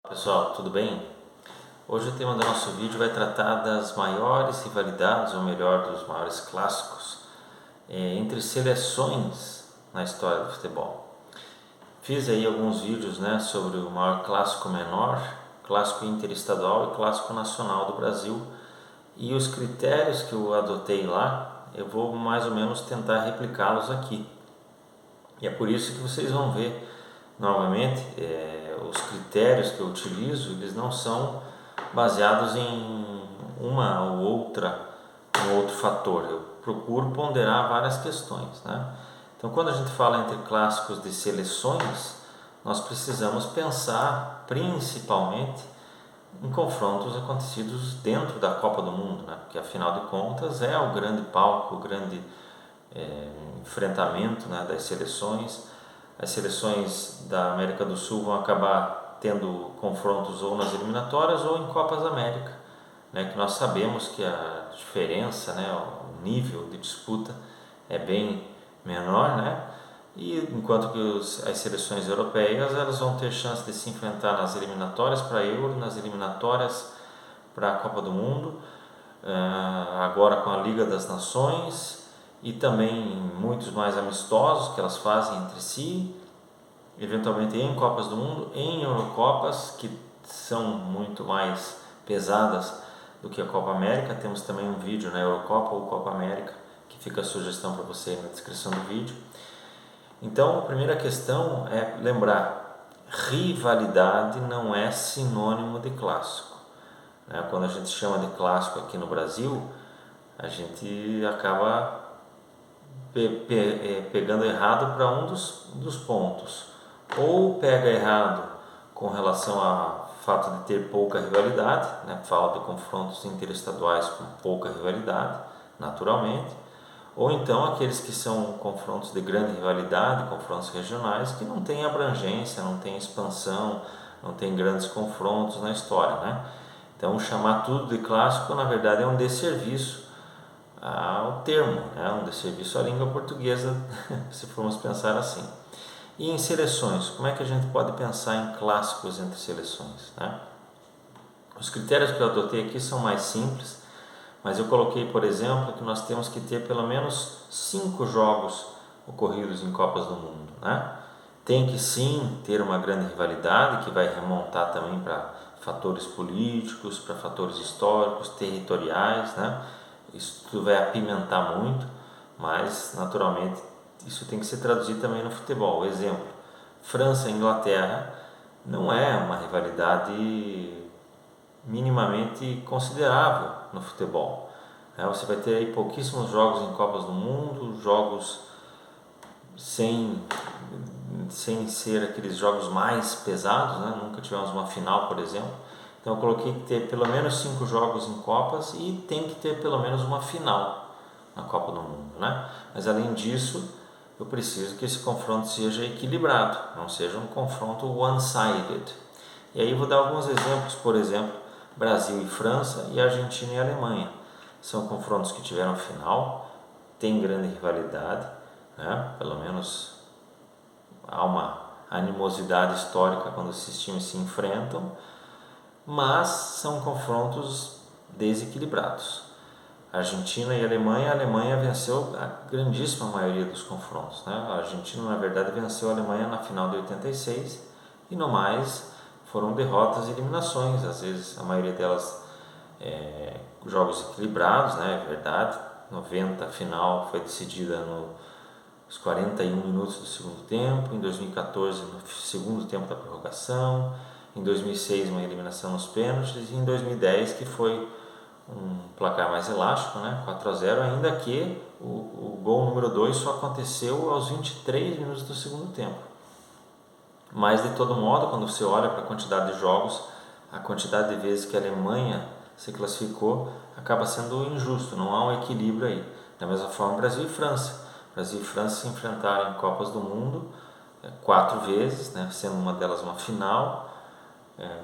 Pessoal, tudo bem? Hoje o tema do nosso vídeo vai tratar das maiores rivalidades, ou melhor, dos maiores clássicos entre seleções na história do futebol. Fiz aí alguns vídeos, sobre o maior clássico menor, clássico interestadual e clássico nacional do Brasil, e os critérios que eu adotei lá, eu vou mais ou menos tentar replicá-los aqui. E é por isso que vocês vão ver novamente os critérios que eu utilizo, eles não são baseados em um outro fator. Eu procuro ponderar várias questões, Então, quando a gente fala entre clássicos de seleções, nós precisamos pensar principalmente em confrontos acontecidos dentro da Copa do Mundo, Porque afinal de contas é o grande palco, o grande enfrentamento, das seleções. As seleções da América do Sul vão acabar tendo confrontos ou nas eliminatórias ou em Copas América, que nós sabemos que a diferença, o nível de disputa é bem menor, E enquanto que as seleções europeias elas vão ter chance de se enfrentar nas eliminatórias para a Euro, nas eliminatórias para a Copa do Mundo, agora com a Liga das Nações, e também muitos mais amistosos que elas fazem entre si, eventualmente em Copas do Mundo, em Eurocopas, que são muito mais pesadas do que a Copa América. Temos também um vídeo na Eurocopa ou Copa América, que fica a sugestão para você na descrição do vídeo. Então, a primeira questão é lembrar, rivalidade não é sinônimo de clássico. Quando a gente chama de clássico aqui no Brasil, a gente acaba pegando errado para um dos pontos. Ou pega errado com relação ao fato de ter pouca rivalidade, fala de confrontos interestaduais com pouca rivalidade, naturalmente, ou então aqueles que são confrontos de grande rivalidade, confrontos regionais, que não têm abrangência, não têm expansão, não têm grandes confrontos na história, Então, chamar tudo de clássico, na verdade, é um desserviço ao termo, um desserviço à língua portuguesa, se formos pensar assim. E em seleções, como é que a gente pode pensar em clássicos entre seleções, Os critérios que eu adotei aqui são mais simples, mas eu coloquei, por exemplo, que nós temos que ter pelo menos 5 jogos ocorridos em Copas do Mundo, Tem que sim ter uma grande rivalidade que vai remontar também para fatores políticos, para fatores históricos, territoriais, Isso tudo vai apimentar muito, mas naturalmente isso tem que ser traduzido também no futebol. Exemplo, França e Inglaterra não é uma rivalidade minimamente considerável no futebol. Você vai ter aí pouquíssimos jogos em Copas do Mundo, jogos sem ser aqueles jogos mais pesados, Nunca tivemos uma final, por exemplo. Então eu coloquei que ter pelo menos 5 jogos em Copas e tem que ter pelo menos uma final na Copa do Mundo, Mas além disso, eu preciso que esse confronto seja equilibrado, não seja um confronto one-sided. E aí vou dar alguns exemplos, por exemplo, Brasil e França e Argentina e Alemanha. São confrontos que tiveram final, tem grande rivalidade, pelo menos há uma animosidade histórica quando esses times se enfrentam, mas são confrontos desequilibrados. Argentina e Alemanha, a Alemanha venceu a grandíssima maioria dos confrontos, A Argentina, na verdade, venceu a Alemanha na final de 86 e no mais foram derrotas e eliminações, às vezes a maioria delas jogos equilibrados, é verdade. 90 a final foi decidida nos 41 minutos do segundo tempo, em 2014 no segundo tempo da prorrogação, em 2006 uma eliminação nos pênaltis e em 2010 que foi um placar mais elástico, 4-0, ainda que o gol número 2 só aconteceu aos 23 minutos do segundo tempo. Mas de todo modo, quando você olha para a quantidade de jogos, a quantidade de vezes que a Alemanha se classificou acaba sendo injusto, não há um equilíbrio aí. Da mesma forma, Brasil e França. Brasil e França se enfrentaram em Copas do Mundo 4 vezes, sendo uma delas uma final,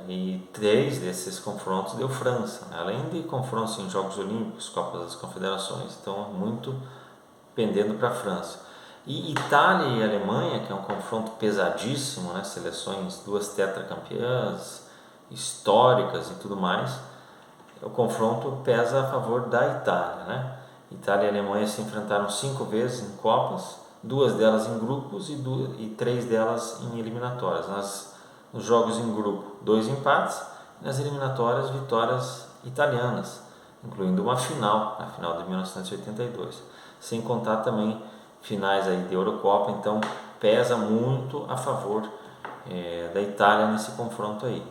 e 3 desses confrontos deu França, além de confrontos em Jogos Olímpicos, Copas das Confederações, então muito pendendo para a França. E Itália e Alemanha, que é um confronto pesadíssimo, seleções, duas tetracampeãs, históricas e tudo mais, o confronto pesa a favor da Itália, né? Itália e Alemanha se enfrentaram 5 vezes em Copas, 2 delas em grupos e 3 delas em eliminatórias. Nos jogos em grupo, 2 empates, nas eliminatórias, vitórias italianas, incluindo uma final, a final de 1982, sem contar também finais aí de Eurocopa, então pesa muito a favor da Itália nesse confronto aí.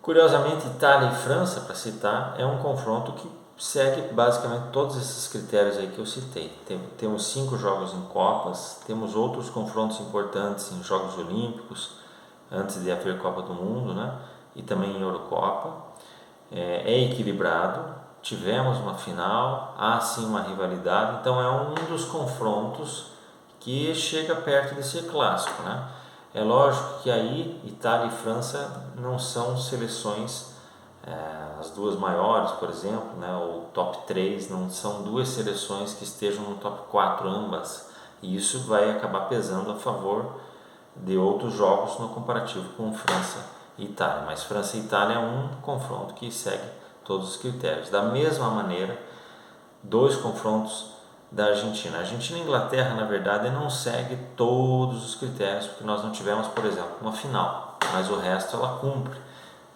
Curiosamente, Itália e França, para citar, é um confronto que segue basicamente todos esses critérios aí que eu citei. Temos 5 jogos em Copas, temos outros confrontos importantes em Jogos Olímpicos, antes de haver Copa do Mundo, né? E também em Eurocopa. É equilibrado, tivemos uma final, há sim uma rivalidade, então é um dos confrontos que chega perto de ser clássico, né? É lógico que aí Itália e França não são seleções, as duas maiores, por exemplo, né, ou top 3, não são duas seleções que estejam no top 4 ambas, e isso vai acabar pesando a favor de outros jogos no comparativo com França e Itália, mas França e Itália é um confronto que segue todos os critérios. Da mesma maneira, 2 confrontos da Argentina. A Argentina e a Inglaterra, na verdade, não segue todos os critérios, porque nós não tivemos, por exemplo, uma final, mas o resto ela cumpre.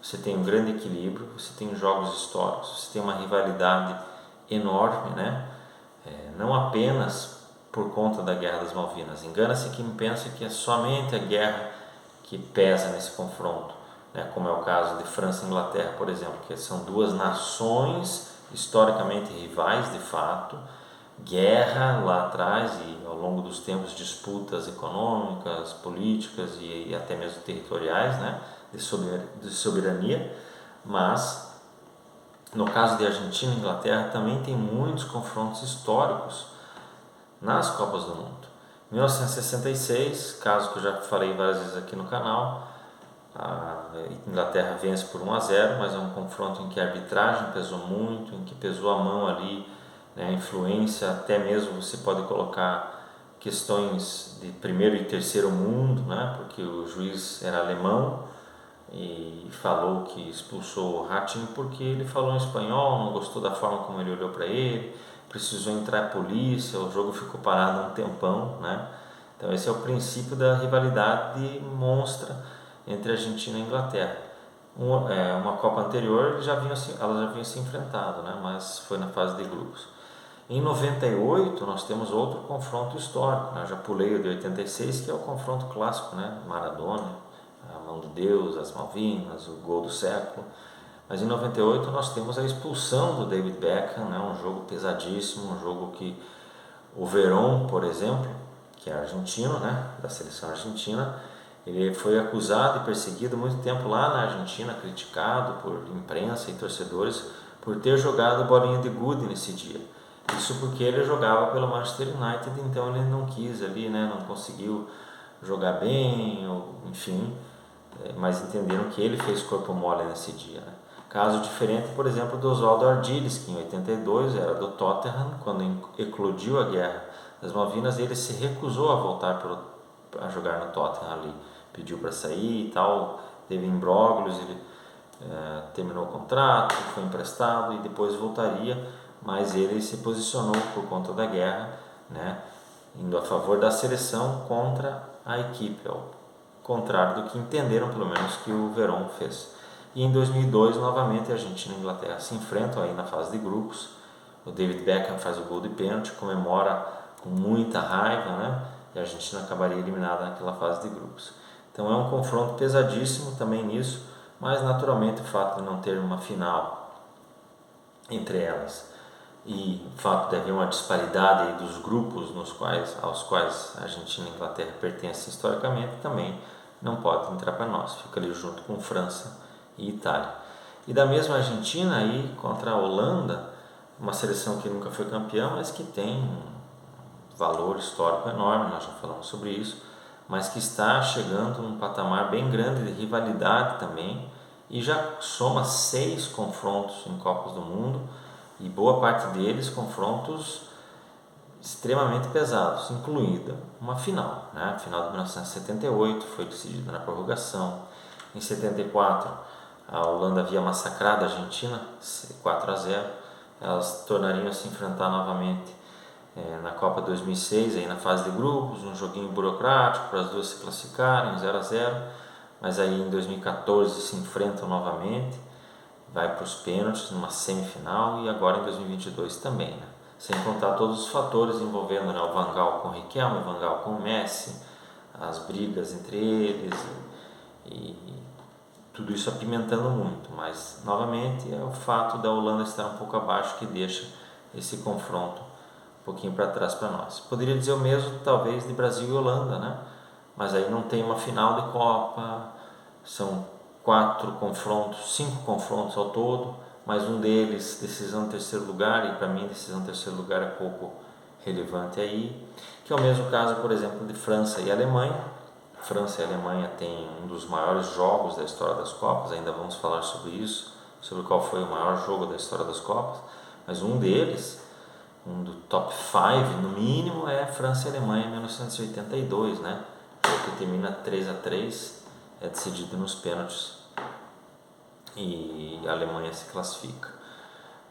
Você tem um grande equilíbrio, você tem jogos históricos, você tem uma rivalidade enorme, né? Não apenas por conta da Guerra das Malvinas. Engana-se quem pensa que é somente a guerra que pesa nesse confronto, né? Como é o caso de França e Inglaterra, por exemplo, que são duas nações historicamente rivais de fato, guerra lá atrás e ao longo dos tempos disputas econômicas, políticas e até mesmo territoriais, né, de soberania, mas no caso de Argentina e Inglaterra também tem muitos confrontos históricos nas Copas do Mundo. Em 1966, caso que eu já falei várias vezes aqui no canal, a Inglaterra vence por 1-0, mas é um confronto em que a arbitragem pesou muito, em que pesou a mão ali, né, a influência, até mesmo você pode colocar questões de primeiro e terceiro mundo, né, porque o juiz era alemão e falou que expulsou o Ratinho porque ele falou em espanhol, não gostou da forma como ele olhou para ele, precisou entrar a polícia, o jogo ficou parado um tempão, né? Então esse é o princípio da rivalidade monstra entre a Argentina e a Inglaterra. Uma Copa anterior elas já haviam se enfrentado, né? Mas foi na fase de grupos. Em 98 nós temos outro confronto histórico, né? Já pulei o de 86, que é o confronto clássico, né? Maradona, a mão de Deus, as Malvinas, o gol do século. Mas em 98 nós temos a expulsão do David Beckham, né? Um jogo pesadíssimo, um jogo que o Verón, por exemplo, que é argentino, né? Da seleção argentina, ele foi acusado e perseguido muito tempo lá na Argentina, criticado por imprensa e torcedores por ter jogado bolinha de gude nesse dia. Isso porque ele jogava pelo Manchester United, então ele não quis ali, né? Não conseguiu jogar bem, ou, enfim, mas entenderam que ele fez corpo mole nesse dia, né? Caso diferente, por exemplo, do Oswaldo Ardiles, que em 82 era do Tottenham, quando eclodiu a Guerra das Malvinas, ele se recusou a voltar a jogar no Tottenham ali, pediu para sair e tal, teve imbróglios, ele terminou o contrato, foi emprestado e depois voltaria, mas ele se posicionou por conta da guerra, né, indo a favor da seleção contra a equipe, ao contrário do que entenderam pelo menos que o Verón fez. E em 2002 novamente a Argentina e a Inglaterra se enfrentam aí na fase de grupos. O David Beckham faz o gol de pênalti, comemora com muita raiva, né? E a Argentina acabaria eliminada naquela fase de grupos. Então é um confronto pesadíssimo também nisso, mas naturalmente o fato de não ter uma final entre elas e o fato de haver uma disparidade aí dos grupos aos quais a Argentina e a Inglaterra pertencem historicamente também não pode entrar para nós, fica ali junto com França e Itália. E da mesma Argentina aí contra a Holanda, uma seleção que nunca foi campeã, mas que tem um valor histórico enorme, nós já falamos sobre isso, mas que está chegando num patamar bem grande de rivalidade também e já soma 6 confrontos em Copas do Mundo e boa parte deles confrontos extremamente pesados, incluída uma final, né? A final de 1978 foi decidida na prorrogação, Em 74, a Holanda havia massacrado a Argentina, 4-0. Elas tornariam a se enfrentar novamente na Copa 2006, aí na fase de grupos, um joguinho burocrático para as duas se classificarem, 0-0. Mas aí em 2014 se enfrentam novamente, vai para os pênaltis numa semifinal, e agora em 2022 também, né? Sem contar todos os fatores envolvendo, né, o Van Gaal com o Riquelme, o Van Gaal com o Messi, as brigas entre eles e tudo isso apimentando muito. Mas novamente é o fato da Holanda estar um pouco abaixo que deixa esse confronto um pouquinho para trás para nós. Poderia dizer o mesmo talvez de Brasil e Holanda, né? Mas aí não tem uma final de Copa, são 5 confrontos ao todo, mas um deles decisão em terceiro lugar, e para mim decisão em terceiro lugar é pouco relevante aí, que é o mesmo caso, por exemplo, de França e Alemanha. França e Alemanha têm um dos maiores jogos da história das Copas, ainda vamos falar sobre isso, sobre qual foi o maior jogo da história das Copas, mas um deles, um do top 5 no mínimo, é França e Alemanha em 1982, né? Que termina 3-3, é decidido nos pênaltis e a Alemanha se classifica.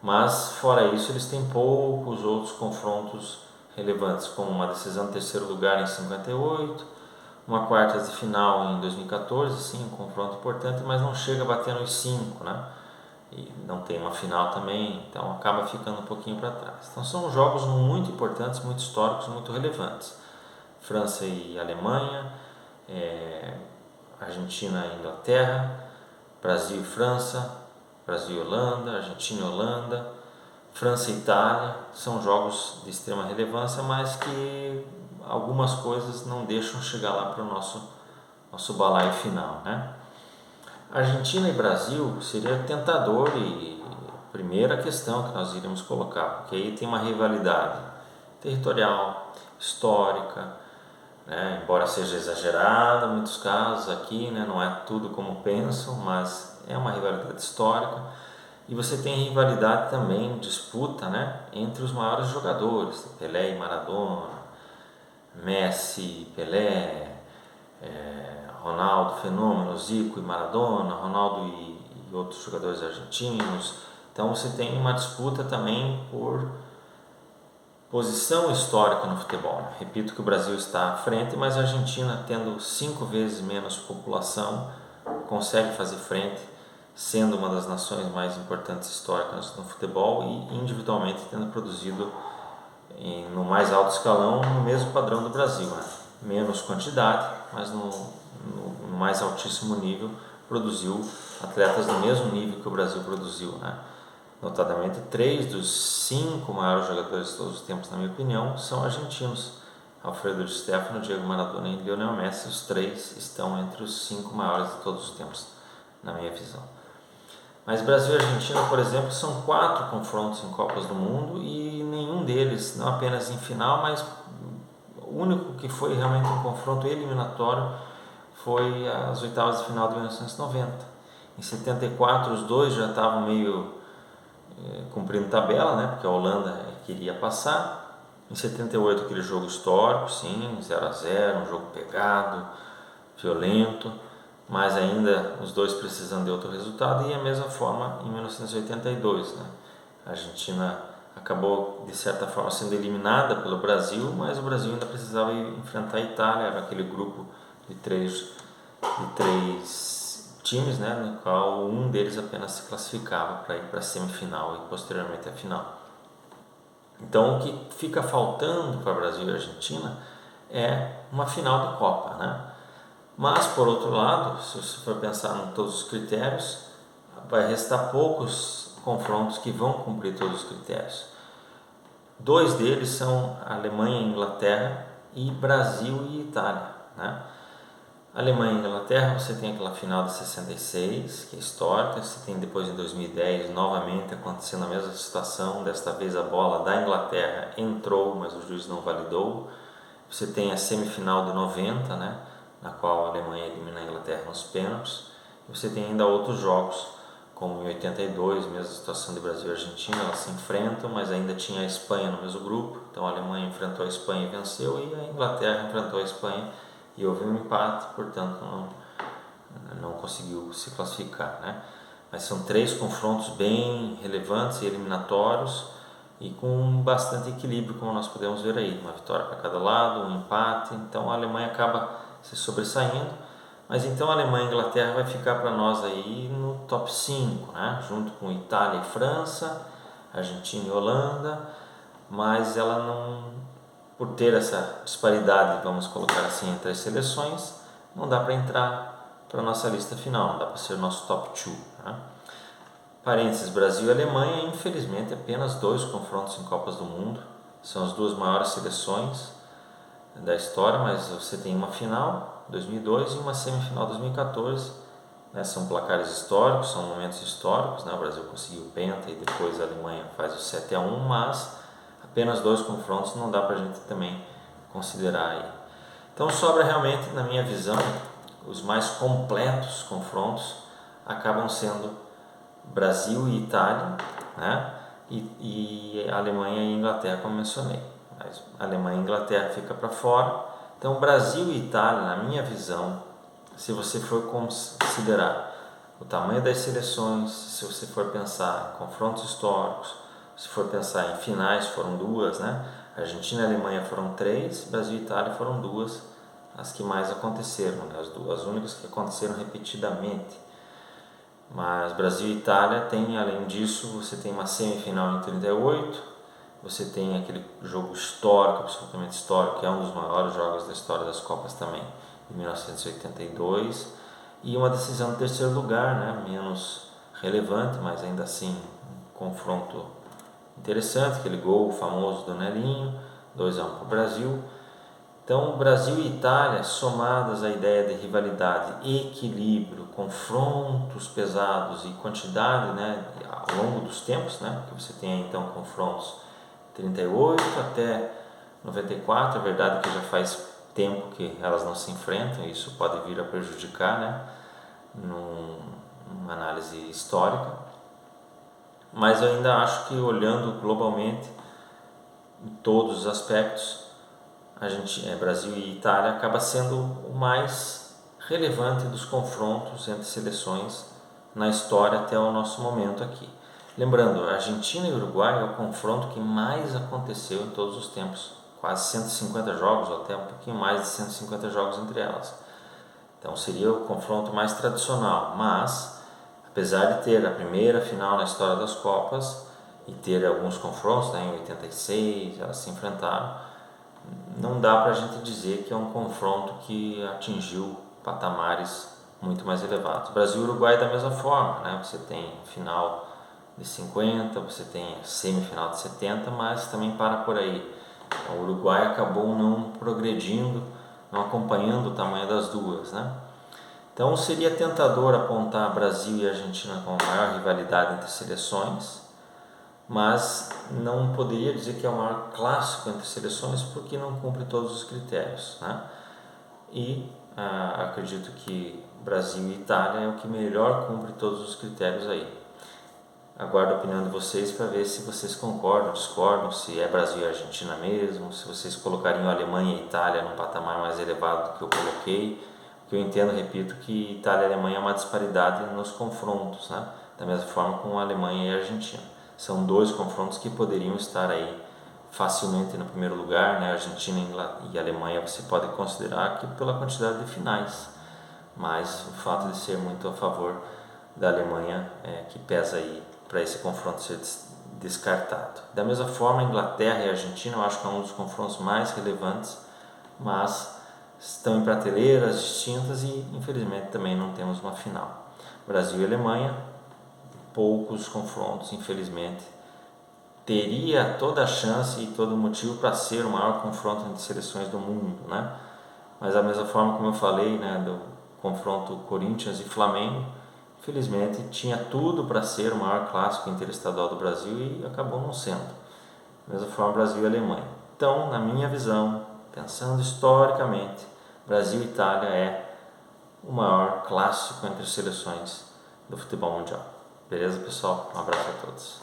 Mas fora isso eles têm poucos outros confrontos relevantes, como uma decisão de terceiro lugar em 58, uma quartas de final em 2014, sim, um confronto importante, mas não chega a bater nos 5, né? E não tem uma final também, então acaba ficando um pouquinho para trás. Então são jogos muito importantes, muito históricos, muito relevantes. França e Alemanha, Argentina e Inglaterra, Brasil e França, Brasil e Holanda, Argentina e Holanda, França e Itália, são jogos de extrema relevância, mas que algumas coisas não deixam chegar lá para o nosso balaio final, né? Argentina e Brasil seria tentador, e a primeira questão que nós iríamos colocar, porque aí tem uma rivalidade territorial, histórica, né? Embora seja exagerada em muitos casos aqui, né? Não é tudo como pensam, mas é uma rivalidade histórica. E você tem rivalidade também, disputa, né? Entre os maiores jogadores, Pelé e Maradona, Messi, Pelé, Ronaldo, Fenômeno, Zico e Maradona, Ronaldo e outros jogadores argentinos. Então você tem uma disputa também por posição histórica no futebol. Repito que o Brasil está à frente, mas a Argentina, tendo 5 vezes menos população, consegue fazer frente, sendo uma das nações mais importantes históricas no futebol e individualmente tendo produzido no mais alto escalão no mesmo padrão do Brasil, né? Menos quantidade, mas no mais altíssimo nível produziu atletas do mesmo nível que o Brasil produziu, né? Notadamente, 3 dos 5 maiores jogadores de todos os tempos, na minha opinião, são argentinos. Alfredo Di Stéfano, Diego Maradona e Lionel Messi, os 3 estão entre os 5 maiores de todos os tempos, na minha visão. Mas Brasil e Argentina, por exemplo, são 4 confrontos em Copas do Mundo e nenhum deles, não apenas em final, mas o único que foi realmente um confronto eliminatório foi as oitavas de final de 1990. Em 74 os dois já estavam meio cumprindo tabela, né, porque a Holanda queria passar. Em 78 aquele jogo histórico, sim, 0-0, um jogo pegado, violento, mas ainda os dois precisando de outro resultado. E a mesma forma em 1982, né? A Argentina acabou de certa forma sendo eliminada pelo Brasil, mas o Brasil ainda precisava enfrentar a Itália, era aquele grupo de três times, né, no qual um deles apenas se classificava para ir para a semifinal e posteriormente a final. Então o que fica faltando para Brasil e Argentina é uma final de Copa, né? Mas por outro lado, se você for pensar em todos os critérios, vai restar poucos confrontos que vão cumprir todos os critérios. 2 deles são Alemanha e Inglaterra e Brasil e Itália, né? Alemanha e Inglaterra, você tem aquela final de 66, que é histórica. Você tem depois em 2010 novamente acontecendo a mesma situação, desta vez a bola da Inglaterra entrou, mas o juiz não validou. Você tem a semifinal de 90, né, na qual a Alemanha elimina a Inglaterra nos pênaltis. E você tem ainda outros jogos, como em 82, mesma situação de Brasil e Argentina, elas se enfrentam, mas ainda tinha a Espanha no mesmo grupo. Então a Alemanha enfrentou a Espanha e venceu, e a Inglaterra enfrentou a Espanha e houve um empate, portanto não conseguiu se classificar, né? Mas são 3 confrontos bem relevantes e eliminatórios e com bastante equilíbrio, como nós podemos ver aí, uma vitória para cada lado, um empate, então a Alemanha acaba se sobressaindo, mas então a Alemanha e a Inglaterra vai ficar para nós aí no top 5, né? Junto com Itália e França, Argentina e Holanda, mas ela não, por ter essa disparidade, vamos colocar assim, entre as seleções, não dá para entrar para a nossa lista final, não dá para ser o nosso top 2. Né? Parênteses, Brasil e Alemanha, infelizmente apenas 2 confrontos em Copas do Mundo, são as 2 maiores seleções da história, mas você tem uma final 2002 e uma semifinal 2014, né? São placares históricos, são momentos históricos, né? O Brasil conseguiu o penta e depois a Alemanha faz o 7-1, mas apenas 2 confrontos não dá para a gente também considerar aí. Então sobra realmente, na minha visão, os mais completos confrontos acabam sendo Brasil e Itália, né? E Alemanha e Inglaterra, como mencionei. Mas Alemanha e Inglaterra fica para fora. Então Brasil e Itália, na minha visão, se você for considerar o tamanho das seleções, se você for pensar em confrontos históricos, se for pensar em finais, foram 2, né? Argentina e Alemanha foram 3, Brasil e Itália foram 2, as que mais aconteceram, né? As únicas que aconteceram repetidamente. Mas Brasil e Itália tem, além disso, você tem uma semifinal em 38, você tem aquele jogo histórico, absolutamente histórico, que é um dos maiores jogos da história das Copas também, em 1982, e uma decisão de terceiro lugar, né? Menos relevante, mas ainda assim um confronto interessante, aquele gol famoso do Nelinho, 2-1 para o Brasil. Então, Brasil e Itália, somadas à ideia de rivalidade, equilíbrio, confrontos pesados e quantidade, né, ao longo dos tempos, né, porque você tem então confrontos 38 até 94, é verdade que já faz tempo que elas não se enfrentam, e isso pode vir a prejudicar, né, numa análise histórica, mas eu ainda acho que, olhando globalmente em todos os aspectos, Brasil e Itália acaba sendo o mais relevante dos confrontos entre seleções na história até o nosso momento aqui. Lembrando, Argentina e Uruguai é o confronto que mais aconteceu em todos os tempos, quase 150 jogos, ou até um pouquinho mais de 150 jogos entre elas. Então seria o confronto mais tradicional, mas apesar de ter a primeira final na história das Copas e ter alguns confrontos, né, em 86 elas se enfrentaram, não dá para a gente dizer que é um confronto que atingiu patamares muito mais elevados. Brasil e Uruguai da mesma forma, né? Você tem final de 50, você tem semifinal de 70, mas também para por aí. Então, o Uruguai acabou não progredindo, não acompanhando o tamanho das duas, né? Então seria tentador apontar Brasil e Argentina como a maior rivalidade entre seleções, mas não poderia dizer que é o maior clássico entre seleções porque não cumpre todos os critérios, né? E acredito que Brasil e Itália é o que melhor cumpre todos os critérios aí. Aguardo a opinião de vocês para ver se vocês concordam, discordam, se é Brasil e Argentina mesmo, se vocês colocariam Alemanha e Itália num patamar mais elevado do que eu coloquei, que eu entendo, repito, que Itália e Alemanha é uma disparidade nos confrontos, né? Da mesma forma com a Alemanha e a Argentina. São 2 confrontos que poderiam estar aí facilmente no primeiro lugar, né? Argentina e Alemanha você pode considerar que pela quantidade de finais, mas o fato de ser muito a favor da Alemanha é que pesa aí para esse confronto ser descartado. Da mesma forma, Inglaterra e Argentina eu acho que é um dos confrontos mais relevantes, mas estão em prateleiras distintas e infelizmente também não temos uma final. Brasil e Alemanha, poucos confrontos, infelizmente. Teria toda a chance e todo o motivo para ser o maior confronto entre seleções do mundo, né? Mas da mesma forma como eu falei, né, do confronto Corinthians e Flamengo, infelizmente tinha tudo para ser o maior clássico interestadual do Brasil e acabou não sendo. Da mesma forma, Brasil e Alemanha. Então, na minha visão, pensando historicamente, Brasil e Itália é o maior clássico entre as seleções do futebol mundial. Beleza, pessoal? Um abraço a todos.